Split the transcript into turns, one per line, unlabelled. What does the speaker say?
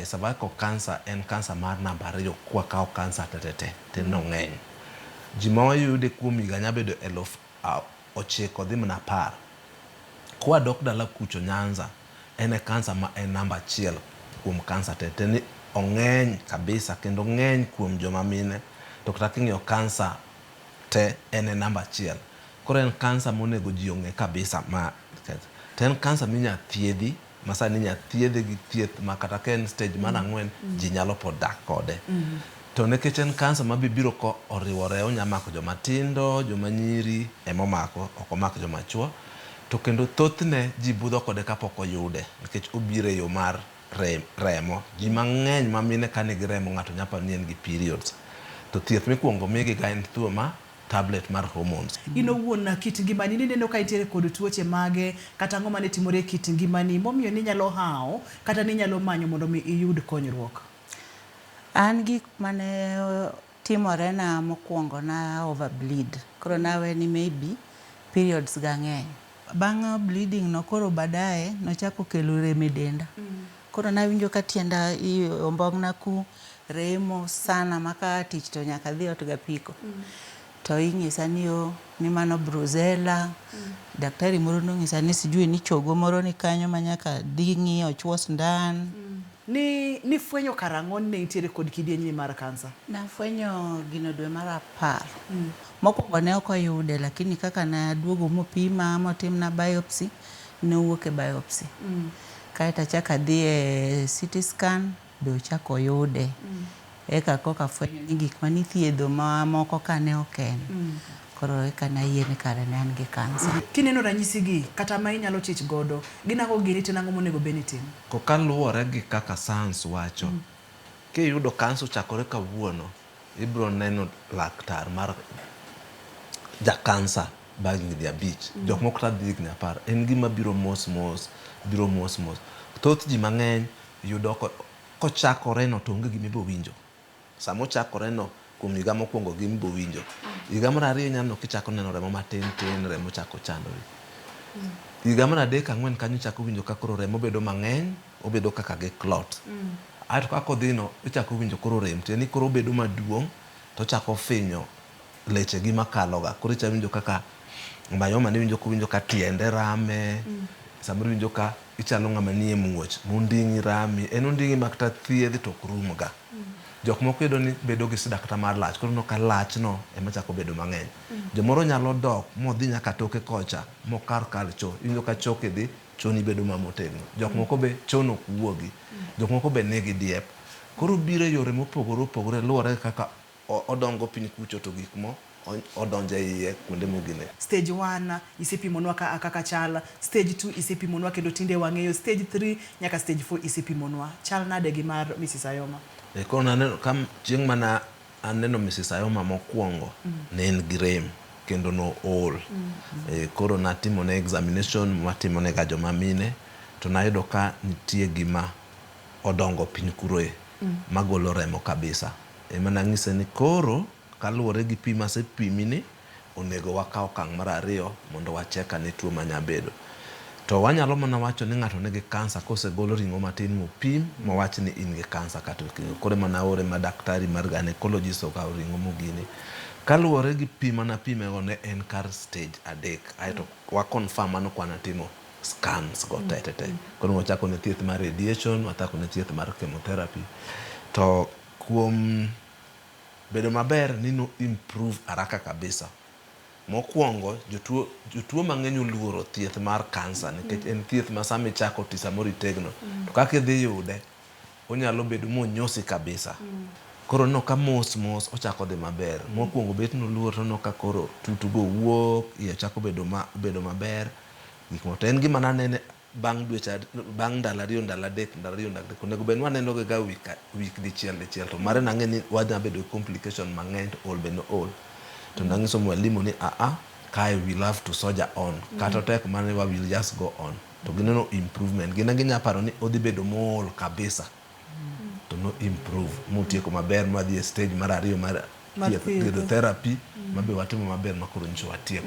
cervical cancer en cancer mar namba 2 kwa kao cancer te no ng'eny. Jima wayude kuom higa nyabedo 9,000 dhi mana 10. Kwa dok dala kucho Nyanza en cancer ma en namba 1 kuom cancer te ni ong'eny kabisa kendo ng'eny kuom joma mine. To kata king'iyo cancer te en namba 1. Koro en cancer monego ji ong'e kabisa ma ten cancer minya thiedhi masani nya thiedhe gi thieth ma kata ken stage mar 4 ji nyalo pod dak kode. To nekech en cancer ma bibiro ko oriwore onya mako joma tindo, joma nyiri emomako, ok omako joma chuo. To kendo thothne ji budho kode kapok oyude nikech obiro e yo mar remo. Ji mang'eny ma mine ka nigi remo ng'ato nyapa ni en gi periods. To thieth mikuongo migi ga en thuo ma tablet mar hormones.
Ino wuon kit ngimani ni neno ka itiere kod tuoche mage kata ang'o mane timore kit ngimani momiyo ni nyalo hawo kata ni nyalo manyo mondo mi iyud konyruok.
An gik mane timore na mokwongo na overbleed. Koro nawe ni maybe periods ga ng'eny. Bang' bleeding no koro badaye nochako kelo rem e denda. Koro nawinjo ka tienda ombong'na ku remo sana maka tich to nyaka dhi ot ga piko. To ing'isa ni mano brucella. Daktari moro nong'isa ni sijui ni chogo moro ni kanyo manyaka dhi ng'iyo chuo sindan.
Ni fwenyo karang'o ne itiere kod kidienjni mar kansa?
Na fwenyo gino dwe mar 10. Mokwongo ne ok oyude lakini kaka na duogo mopima motimna biopsy ne owuok e biopsy. Kaeto achako adhi e CT scan be ochako oyude. Eka koka fwenyo ni gik mani thiedho moko ka ne oken. Koro eka na yie ni kare ne an gi kansa.
Kineno ranyisi gi kata ma inyalo chich godo, ginako gini to nang'o monego benitim?
Kokaluwore gi kaka science wacho, kiyudo kansa chakore kawuono, ibro neno laktar mar kansa bang' higni 5. Jok moko kata dhi higni 10. En gima biro mos. Thoth ji mang'eny yudo kochakore no to onge gima ibo winjo. Samo chakore no kuom higa mokwongo gima ibo winjo. Higa mar 2 nyano kichako neno remo matin, remo chako chandore. Higa mar 3 4 kanyo chako winjo ka koro remo bedo mang'eny, obedo kaka gi clot. Aito kako dhino ichako winjo koro rem, tieni koro bedo maduong' to chako finyo leche gi makaloga. Koro ichako winjo kaka mayoma ne winjo ka tiende rame. Samoro winjo ka ichalo ng'ama nie muoch, munding'i rami, en unding'i makta thiedhi to krum ga. Jok moko yudo ni bedo gi sida kata mar lach, koro no ka lach no ema chako bedo mang'eny. Jomoro nyalo dok modhi nyaka toke kocha mokar cho, winjo ka choke dhi choni bedo mamotegno. Jok moko be chono ok wuogi. Jok moko be negi diep. Koro biro yore mopogore luwore kaka odongo piny kucho to gik mo odonje iye kuonde mogine.
Stage 1 isipimonwa kaka chal, stage 2 isipimonwa kendo tinde wang'eyo, stage 3 nyaka stage 4 isipimonwa. Chal nade gi mar Mrs. Ayoma?
Koro naneno kam chieng' mana aneno Mrs. Ayoma mokwongo ne en gi rem kendo no ol. Koro natimone examination matimone ga joma mine to nayudo ka nitie gima odongo piny kuroe magolo remo kabisa. Ema nang'ise ni koro kaluwore gi pi masepimi ni onego wakaw okang' mar 2 mondo wacheka ne tuo manyabedo. To wanyalo mana wacho ni ng'ato nigi kansa kosegolo ring'o matin mopim mowach ni in gi kansa kata koro mana ore ma daktari mar gynecologist okawo ring'o mogini. Kaluwore gi pi manapimego ne en kar stage 3. Aito wakonfirm mano kwana timo scans go tete. Koro wachako ne thieth mar radiation, wachako ne thieth mar chemotherapy. To kuom bedo maber ni no improve haraka kabisa. Mokwongo jotuo mang'eny oluoro thieth mar kansa nikech en thieth ma sama ichako tisamoro itegno. To kaka idhi yude onyalo bedo monyosi kabisa. Koro no ka mos ochako dhi maber. Mokwongo bet noluoro no ka koro tutugo wuok, iye chako bedo maber. Gik moto en gima nanene bang' ndalo 2 onego bed waneno ga wik dichiel to mare nang'e ni wadha bedo complication mang'eny to ol bendo ol. To nang'iso mwalimu ni kai we love to soldier on. Kata tek mane we will just go on. To gineno improvement. Ginya paro ni odhi bedo mol kabisa. To no improve. Mutieko maber madhi e stage mar 2 mar therapy mabe watimo maber makoro ncho watieko.